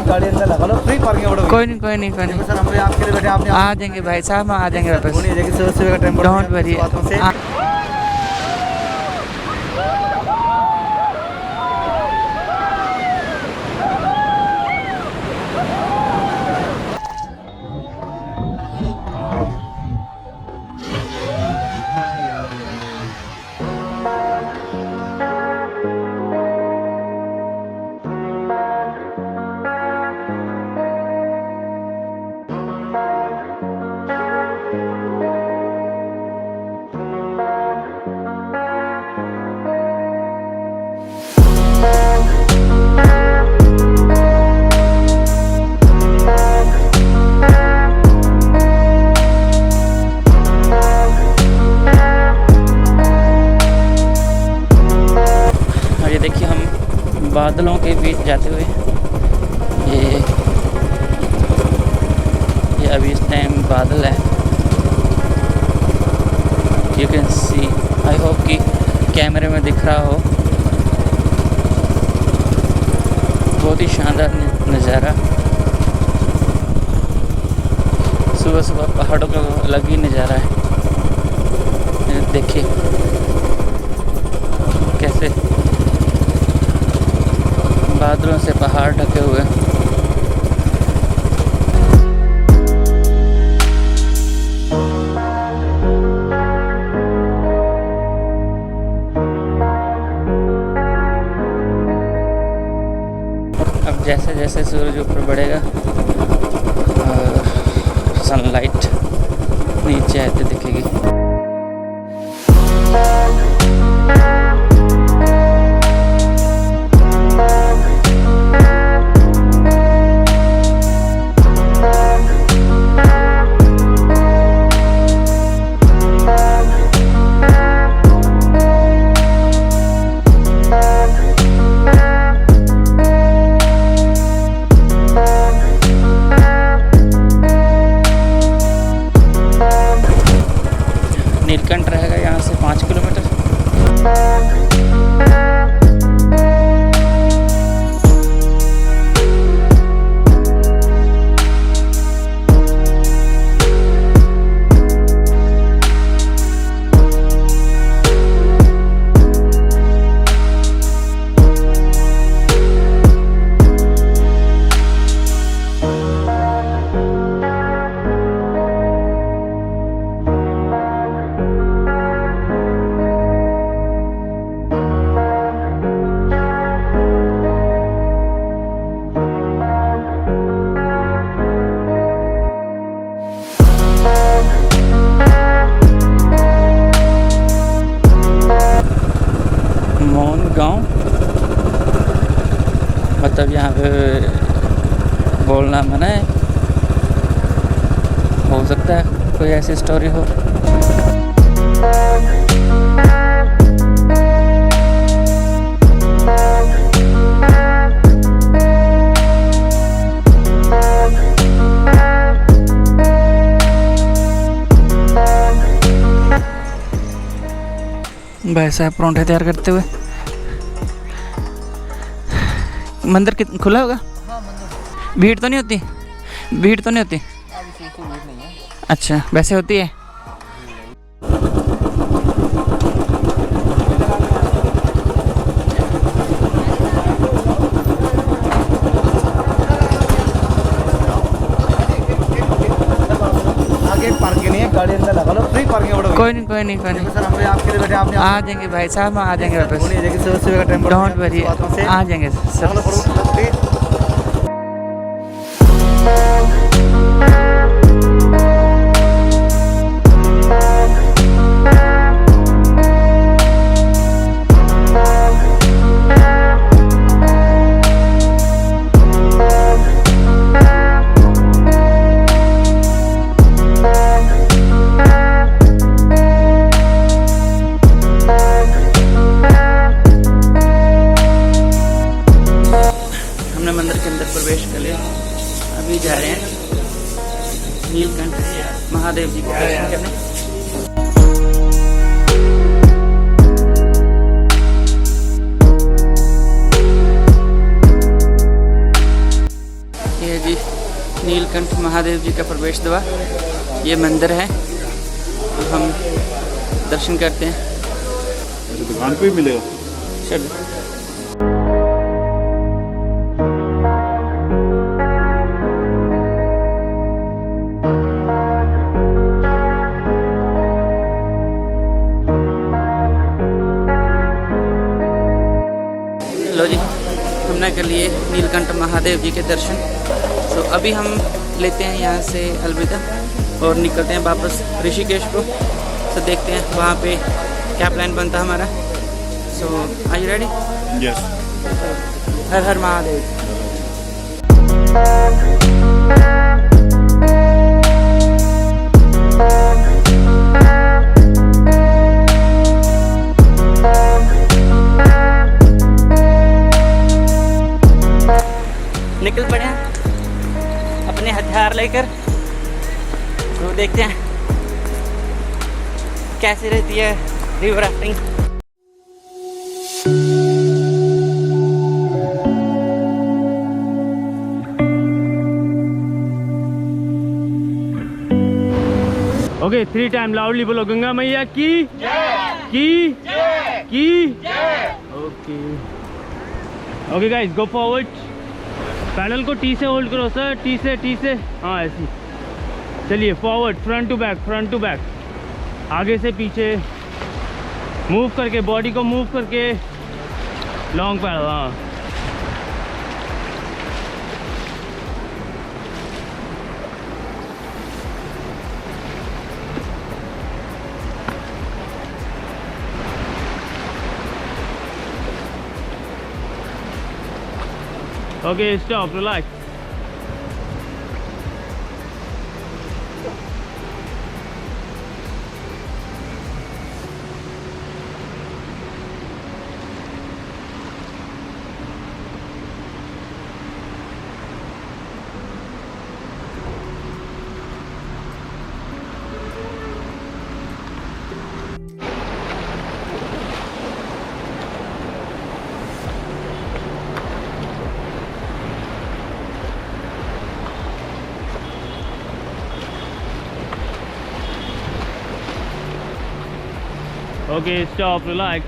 गाड़ी अंदर लगा लो, फ्री पार्किंग। कोई नहीं कोई नहीं कोई नहीं, सर हम आपके लिए बैठे, आपने आ जाएंगे भाई साहब, हम आ जाएंगे वापस, सुबह का टाइम, डोंट वरी। देखिए हम बादलों के बीच जाते हुए, ये अभी इस टाइम बादल है, you can see, I hope कि कैमरे में दिख रहा हो। बहुत ही शानदार नज़ारा, सुबह सुबह पहाड़ों का अलग ही नज़ारा है। देखिए कैसे बादलों से पहाड़ ढके हुए। अब जैसे जैसे सूरज ऊपर बढ़ेगा, सनलाइट नीचे आते दिखेगी। नीलकंठ रहेगा यहाँ से 5 किलोमीटर। गांव मतलब यहाँ पे बोलना मना है, हो सकता है कोई ऐसी स्टोरी हो। भाई साहब परोंठे तैयार करते हुए। मंदिर खुला होगा? हाँ, मंदिर। भीड़ तो नहीं होती? भीड़ तो नहीं होती? भीड़ नहीं है। अच्छा, वैसे होती है? आगे पार्किंग नहीं है, गाड़ी अंदर लगा लो, फ्री पार्किंग। कोई नहीं कोई नहीं कोई नहीं, सर हम आपके लिए बैठे, आपने आ जाएंगे भाई साहब, हम आ जाएंगे वापस, सुबह का टाइम, डोंट वरी, आ जाएंगे सर। मंदिर के अंदर प्रवेश कर लिया, अभी जा रहे हैं नीलकंठ महादेव जी के दर्शन करने। नीलकंठ महादेव जी का प्रवेश द्वार, ये मंदिर है। अब हम दर्शन करते हैं। दुकान पे ही मिलेगा। चलो। लो जी, हमने कर लिए नीलकंठ महादेव जी के दर्शन। तो अभी हम लेते हैं यहाँ से अलविदा और निकलते हैं वापस ऋषिकेश को। तो देखते हैं वहाँ पे क्या प्लान बनता है हमारा। सो आर यू रेडी? यस। हर हर महादेव। निकल पड़े हैं अपने हथियार लेकर। तो देखते हैं कैसी रहती है river rafting. Okay 3 time loudly बोलो, गंगा मैया की okay okay guys, go forward. Paddle को टी से होल्ड करो सर, टी से हाँ ऐसी। चलिए फॉरवर्ड, फ्रंट टू बैक, आगे से पीछे मूव करके, बॉडी को मूव करके, लॉन्ग पैडल। हाँ okay, stop, relax. Okay, stop, relax.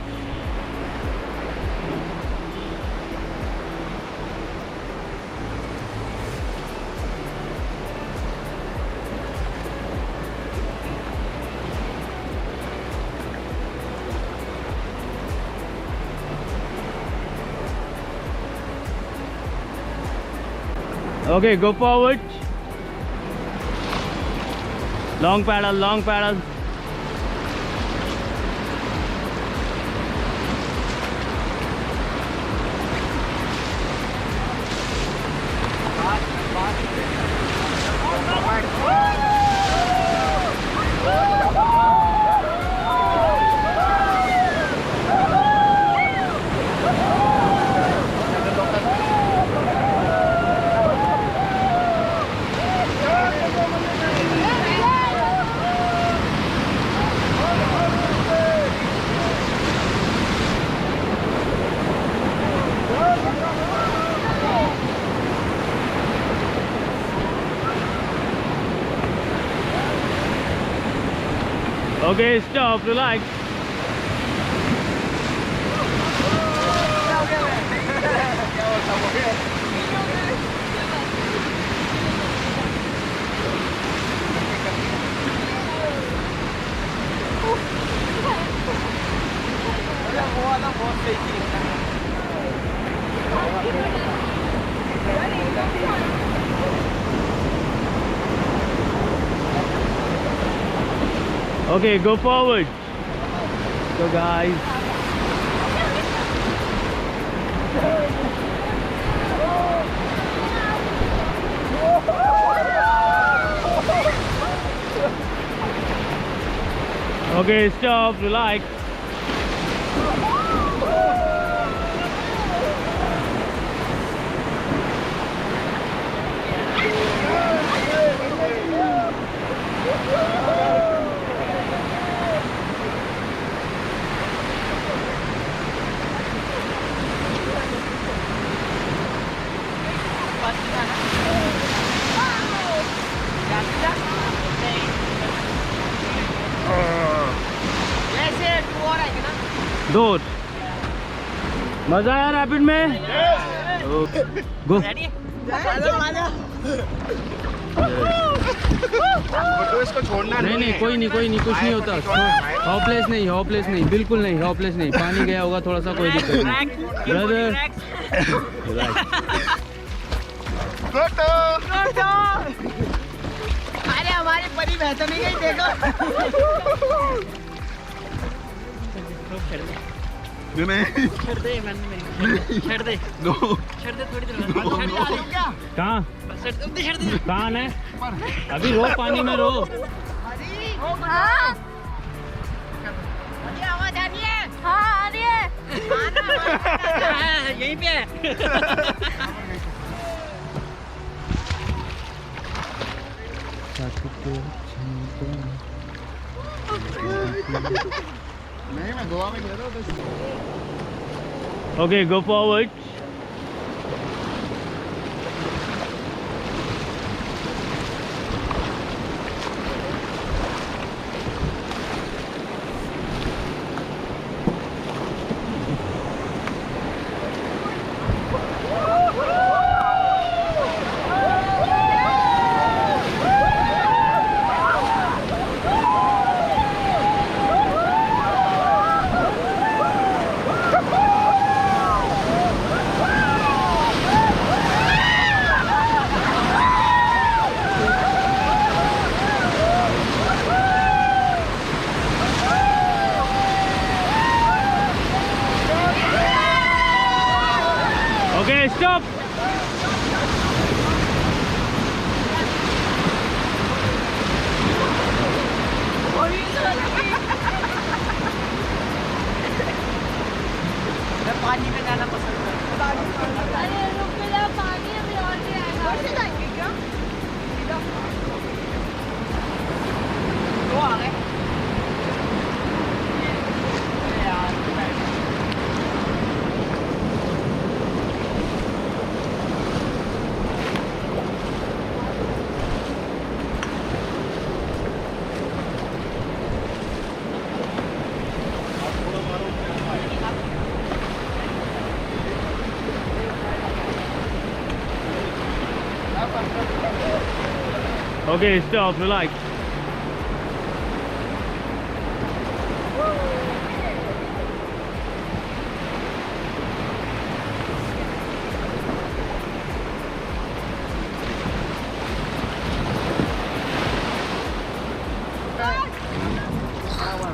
Okay, go forward. Long paddle. Okay, stop, relax. Okay, go forward. Go guys. Okay, stop, relax. 2 मजा आया rapid में? गो इसको छोड़ना नहीं कोई नहीं कुछ नहीं होता। हॉपलेस नहीं बिल्कुल नहीं, हॉपलेस नहीं। पानी गया होगा थोड़ा सा, कोई दिक्कत नहीं ब्रदर। अरे हमारी परी बहता नहीं गई, देखो। छेड़ दे नो थोड़ी देर कहाँ है? अभी रो, पानी में रो। आवाज आ रही है? हाँ आ रही है। यहीं पे है। नहीं, मैं गोवा में गया था बस। Okay go forward. Okay, stop. मैं पानी में जाना पसंद करता हूँ। अरे रुक जा, पानी अभी और भी आएगा। कैसे जाएंगे क्या? तो आ गए। Okay, stop, relax.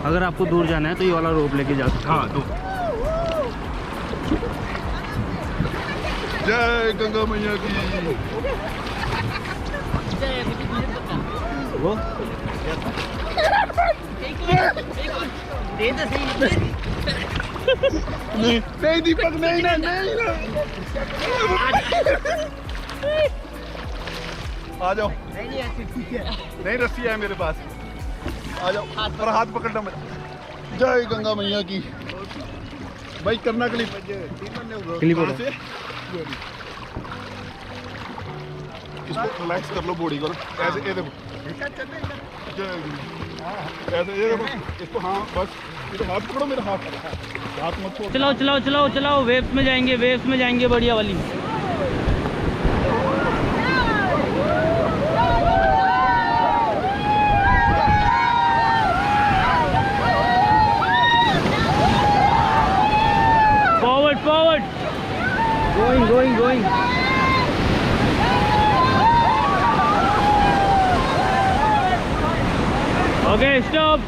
अगर आपको दूर जाना है तो ये वाला रोप लेके जा सकते हैं। हाँ तो जय गंगा मैया की। वो दे तो सही। नहीं दीपक, नहीं ना आ जाओ। नहीं ऐसे ठीक है। नहीं, रस्सी है मेरे पास, आ जाओ और हाथ पकड़ना मेरा। जय गंगा मैया की। भाई करना क्लिप क्लिप कहाँ से? इसको रिलैक्स कर लो, बॉडी को ऐसे, ये देखो जय ऐसे, ये देखो इसको। हाँ बस, मेरे हाथ पकड़ो, मेरा हाथ मत छोड़ो। चलाओ वेव्स में जाएंगे बढ़िया वाली। forward going okay, stop.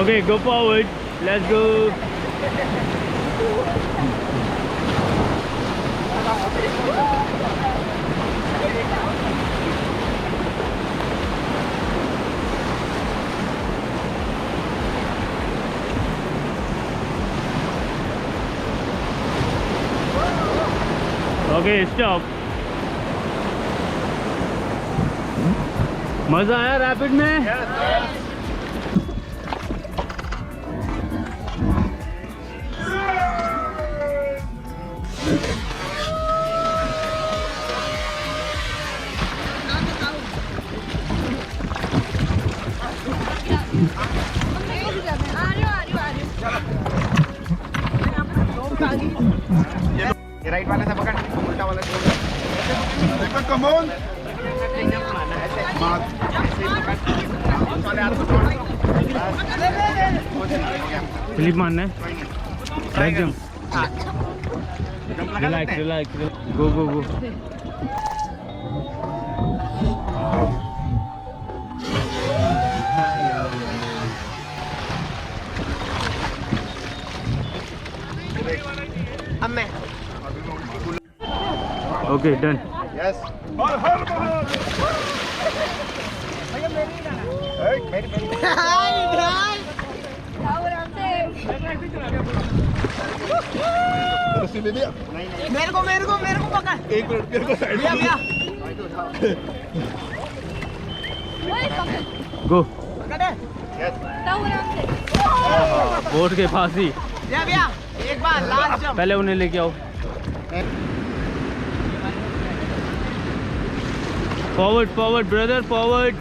Okay, go forward. Let's go. Okay stop. मजा आया रैपिड में? राइट वाले से पकड़, उल्टा वाला देखो कम ऑन मार स्लिप मारना है। Back jump. Relax relax. Go go go. Okay done. Yes हर हर महादेव रस्सी ले लिया मेरे को पकड़। एक मिनट मेरे को साइड भैया भैया गो। पकड़ है। बोट के पास ही। भैया भैया एक बार लास्ट जंप। पहले उन्हें लेके आओ। Forward forward brother forward.